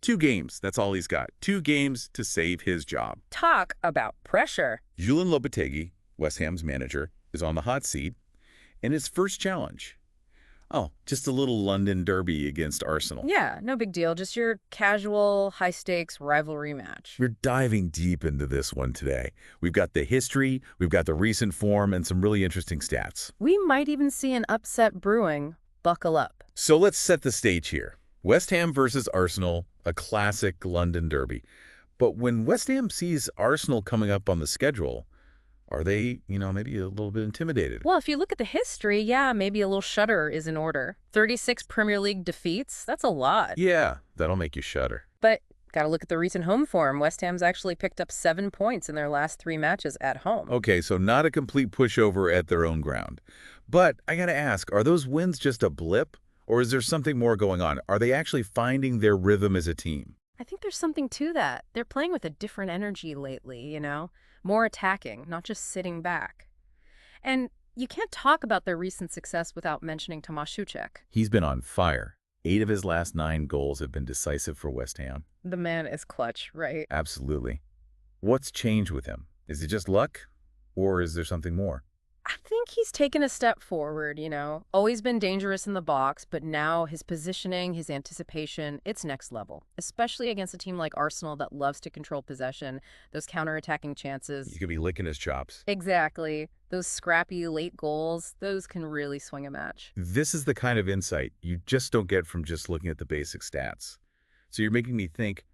2 games, that's all he's got. 2 games to save his job. Talk about pressure. Julen Lopetegui, West Ham's manager, is on the hot seat, and his first challenge. Oh, just a little London derby against Arsenal. Yeah, no big deal. Just your casual, high-stakes rivalry match. We're diving deep into this one today. We've got the history, we've got the recent form, and some really interesting stats. We might even see an upset brewing. Buckle up. So let's set the stage here. West Ham versus Arsenal, a classic London derby. But when West Ham sees Arsenal coming up on the schedule, are they, maybe a little bit intimidated? Well, if you look at the history, yeah, maybe a little shudder is in order. 36 Premier League defeats, that's a lot. Yeah, that'll make you shudder. But got to look at the recent home form. West Ham's actually picked up 7 points in their last 3 matches at home. Okay, so not a complete pushover at their own ground. But I gotta ask, are those wins just a blip? Or is there something more going on? Are they actually finding their rhythm as a team? I think there's something to that. They're playing with a different energy lately, More attacking, not just sitting back. And you can't talk about their recent success without mentioning Tomáš Souček. He's been on fire. 8 of his last 9 goals have been decisive for West Ham. The man is clutch, right? Absolutely. What's changed with him? Is it just luck? Or is there something more? I think he's taken a step forward, Always been dangerous in the box, but now his positioning, his anticipation, it's next level. Especially against a team like Arsenal that loves to control possession, those counterattacking chances. He could be licking his chops. Exactly. Those scrappy late goals, those can really swing a match. This is the kind of insight you just don't get from just looking at the basic stats. So you're making me think,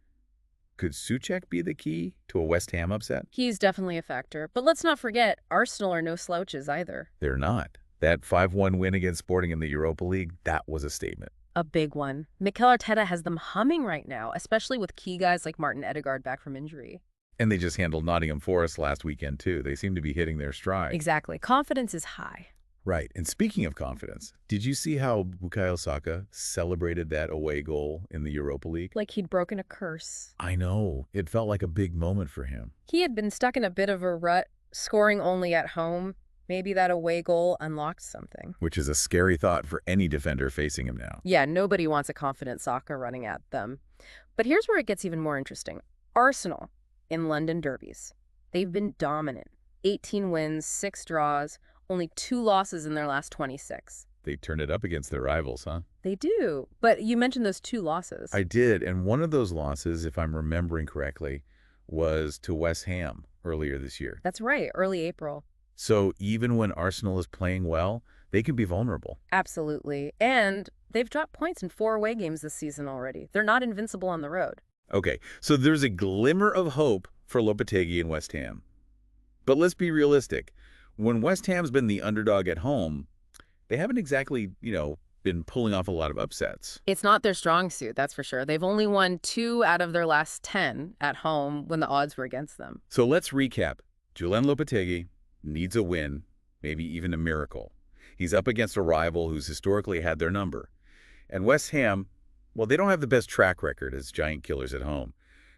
could Souček be the key to a West Ham upset? He's definitely a factor. But let's not forget, Arsenal are no slouches either. They're not. That 5-1 win against Sporting in the Europa League, that was a statement. A big one. Mikel Arteta has them humming right now, especially with key guys like Martin Ødegaard back from injury. And they just handled Nottingham Forest last weekend, too. They seem to be hitting their stride. Exactly. Confidence is high. Right. And speaking of confidence, did you see how Bukayo Saka celebrated that away goal in the Europa League? Like he'd broken a curse. I know. It felt like a big moment for him. He had been stuck in a bit of a rut, scoring only at home. Maybe that away goal unlocked something. Which is a scary thought for any defender facing him now. Yeah, nobody wants a confident Saka running at them. But here's where it gets even more interesting. Arsenal in London derbies. They've been dominant. 18 wins, 6 draws, only 2 losses in their last 26. They turned it up against their rivals, huh? They do. But you mentioned those 2 losses. I did, and one of those losses, if I'm remembering correctly, was to West Ham earlier this year. That's right, early April. So even when Arsenal is playing well, they can be vulnerable. Absolutely. And they've dropped points in 4 away games this season already. They're not invincible on the road. Okay, so there's a glimmer of hope for Lopetegui and West Ham. But let's be realistic. When West Ham's been the underdog at home, they haven't exactly, been pulling off a lot of upsets. It's not their strong suit, that's for sure. They've only won 2 out of their last 10 at home when the odds were against them. So let's recap. Julen Lopetegui needs a win, maybe even a miracle. He's up against a rival who's historically had their number. And West Ham, well, they don't have the best track record as giant killers at home.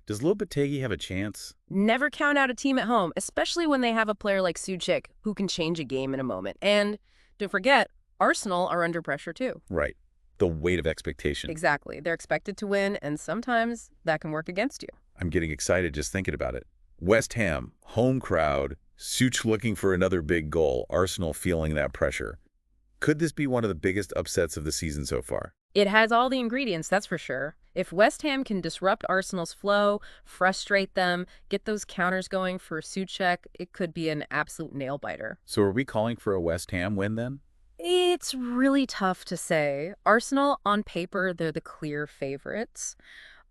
Does Lopetegui have a chance? Never count out a team at home, especially when they have a player like Souček who can change a game in a moment. And don't forget, Arsenal are under pressure too. Right. The weight of expectation. Exactly. They're expected to win, and sometimes that can work against you. I'm getting excited just thinking about it. West Ham, home crowd, Souček looking for another big goal, Arsenal feeling that pressure. Could this be one of the biggest upsets of the season so far? It has all the ingredients, that's for sure. If West Ham can disrupt Arsenal's flow, frustrate them, get those counters going for Souček, it could be an absolute nail-biter. So are we calling for a West Ham win then? It's really tough to say. Arsenal, on paper, they're the clear favorites.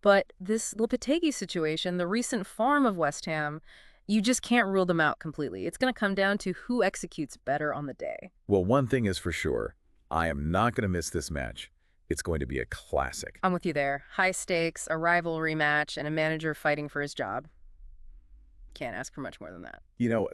But this Lopetegui situation, the recent form of West Ham, you just can't rule them out completely. It's going to come down to who executes better on the day. Well, one thing is for sure. I am not going to miss this match. It's going to be a classic. I'm with you there. High stakes, a rivalry match, and a manager fighting for his job. Can't ask for much more than that.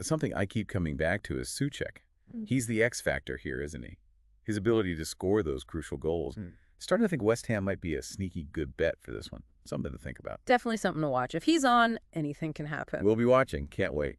Something I keep coming back to is Souček. He's the X factor here, isn't he? His ability to score those crucial goals. Starting to think West Ham might be a sneaky good bet for this one. Something to think about. Definitely something to watch. If he's on, anything can happen. We'll be watching. Can't wait.